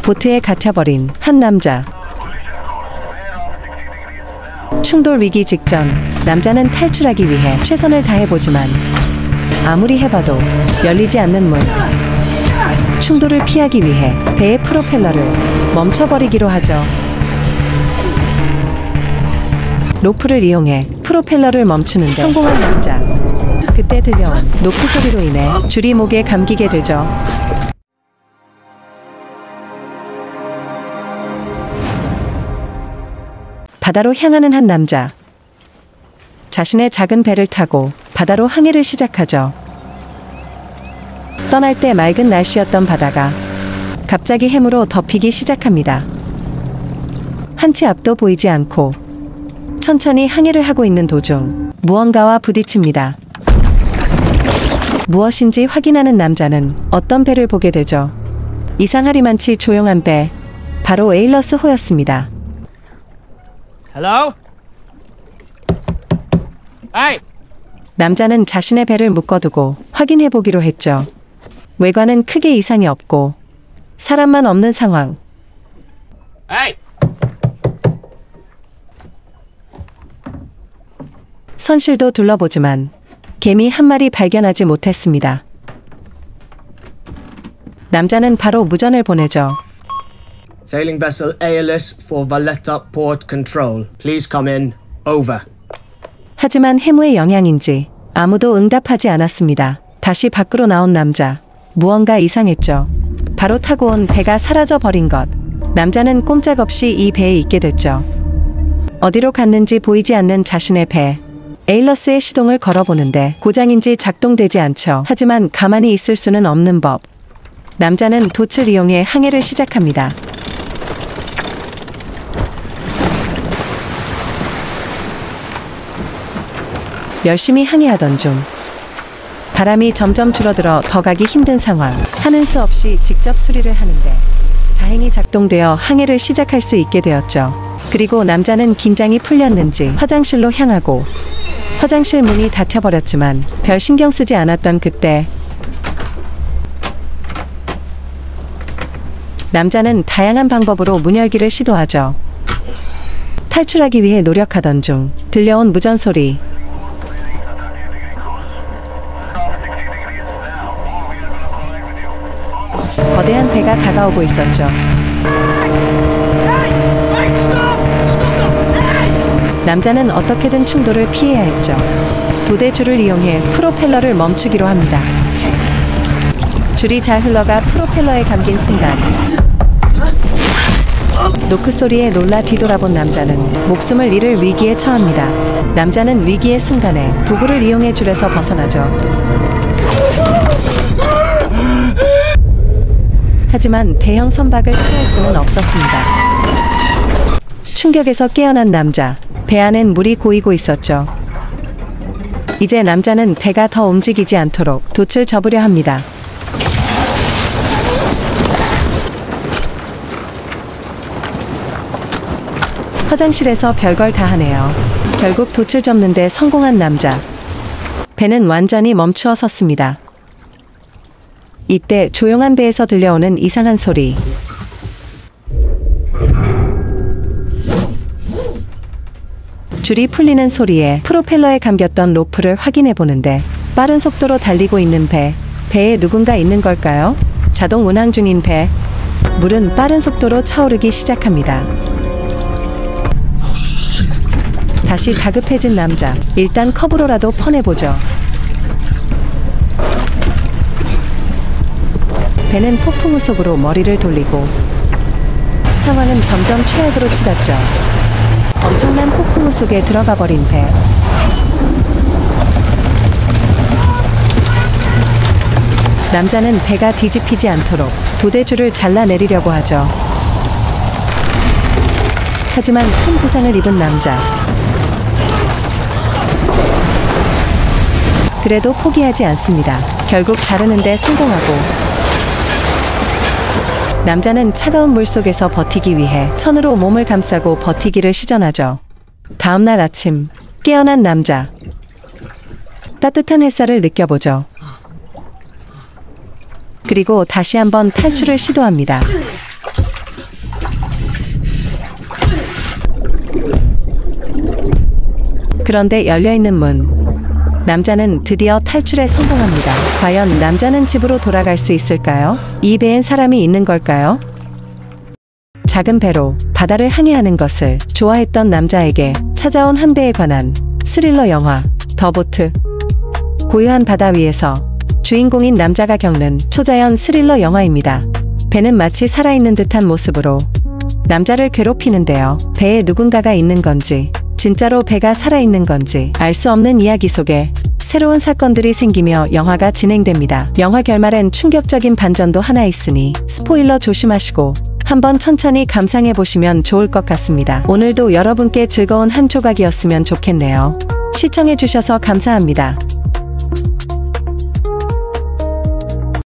보트에 갇혀버린 한 남자. 충돌 위기 직전 남자는 탈출하기 위해 최선을 다해보지만 아무리 해봐도 열리지 않는 문. 충돌을 피하기 위해 배의 프로펠러를 멈춰버리기로 하죠. 로프를 이용해 프로펠러를 멈추는데 성공한 남자. 그때 들려온 노크 소리로 인해 줄이 목에 감기게 되죠. 바다로 향하는 한 남자. 자신의 작은 배를 타고 바다로 항해를 시작하죠. 떠날 때 맑은 날씨였던 바다가 갑자기 해무로 덮이기 시작합니다. 한치 앞도 보이지 않고 천천히 항해를 하고 있는 도중 무언가와 부딪힙니다. 무엇인지 확인하는 남자는 어떤 배를 보게 되죠. 이상하리만치 조용한 배, 바로 에일러스호였습니다. Hello? Hey! 남자는 자신의 배를 묶어두고 확인해보기로 했죠. 외관은 크게 이상이 없고 사람만 없는 상황. Hey! 선실도 둘러보지만 개미 한 마리 발견하지 못했습니다. 남자는 바로 무전을 보내죠. Sailing vessel ALS for Valletta Port Control. Please come in. Over. 하지만 해무의 영향인지 아무도 응답하지 않았습니다. 다시 밖으로 나온 남자. 무언가 이상했죠. 바로 타고 온 배가 사라져 버린 것. 남자는 꼼짝없이 이 배에 있게 됐죠. 어디로 갔는지 보이지 않는 자신의 배. 에일러스의 시동을 걸어보는데 고장인지 작동되지 않죠. 하지만 가만히 있을 수는 없는 법. 남자는 돛을 이용해 항해를 시작합니다. 열심히 항해하던 중 바람이 점점 줄어들어 더 가기 힘든 상황. 하는 수 없이 직접 수리를 하는데 다행히 작동되어 항해를 시작할 수 있게 되었죠. 그리고 남자는 긴장이 풀렸는지 화장실로 향하고 화장실 문이 닫혀버렸지만 별 신경 쓰지 않았던 그때 남자는 다양한 방법으로 문 열기를 시도하죠. 탈출하기 위해 노력하던 중 들려온 무전 소리. 거대한 배가 다가오고 있었죠. 남자는 어떻게든 충돌을 피해야 했죠. 도대줄을 이용해 프로펠러를 멈추기로 합니다. 줄이 잘 흘러가 프로펠러에 감긴 순간 노크 소리에 놀라 뒤돌아본 남자는 목숨을 잃을 위기에 처합니다. 남자는 위기의 순간에 도구를 이용해 줄에서 벗어나죠. 하지만 대형 선박을 피할 수는 없었습니다. 충격에서 깨어난 남자. 배 안엔 물이 고이고 있었죠. 이제 남자는 배가 더 움직이지 않도록 돛을 접으려 합니다. 화장실에서 별걸 다 하네요. 결국 돛을 접는 데 성공한 남자. 배는 완전히 멈추어 섰습니다. 이때 조용한 배에서 들려오는 이상한 소리. 줄이 풀리는 소리에 프로펠러에 감겼던 로프를 확인해 보는데 빠른 속도로 달리고 있는 배. 배에 누군가 있는 걸까요? 자동 운항 중인 배. 물은 빠른 속도로 차오르기 시작합니다. 다시 다급해진 남자. 일단 컵으로라도 퍼내보죠. 배는 폭풍우 속으로 머리를 돌리고 상황은 점점 최악으로 치닫죠. 엄청난 폭풍우 속에 들어가 버린 배. 남자는 배가 뒤집히지 않도록 도대줄을 잘라내리려고 하죠. 하지만 큰 부상을 입은 남자. 그래도 포기하지 않습니다. 결국 자르는 데 성공하고 남자는 차가운 물속에서 버티기 위해 천으로 몸을 감싸고 버티기를 시전하죠. 다음날 아침 깨어난 남자. 따뜻한 햇살을 느껴보죠. 그리고 다시 한번 탈출을 시도합니다. 그런데 열려있는 문. 남자는 드디어 탈출에 성공합니다. 과연 남자는 집으로 돌아갈 수 있을까요? 이 배엔 사람이 있는 걸까요? 작은 배로 바다를 항해하는 것을 좋아했던 남자에게 찾아온 한 배에 관한 스릴러 영화 더 보트. 고요한 바다 위에서 주인공인 남자가 겪는 초자연 스릴러 영화입니다. 배는 마치 살아있는 듯한 모습으로 남자를 괴롭히는데요. 배에 누군가가 있는 건지, 진짜로 배가 살아있는 건지 알 수 없는 이야기 속에 새로운 사건들이 생기며 영화가 진행됩니다. 영화 결말엔 충격적인 반전도 하나 있으니 스포일러 조심하시고 한번 천천히 감상해 보시면 좋을 것 같습니다. 오늘도 여러분께 즐거운 한 조각이었으면 좋겠네요. 시청해 주셔서 감사합니다.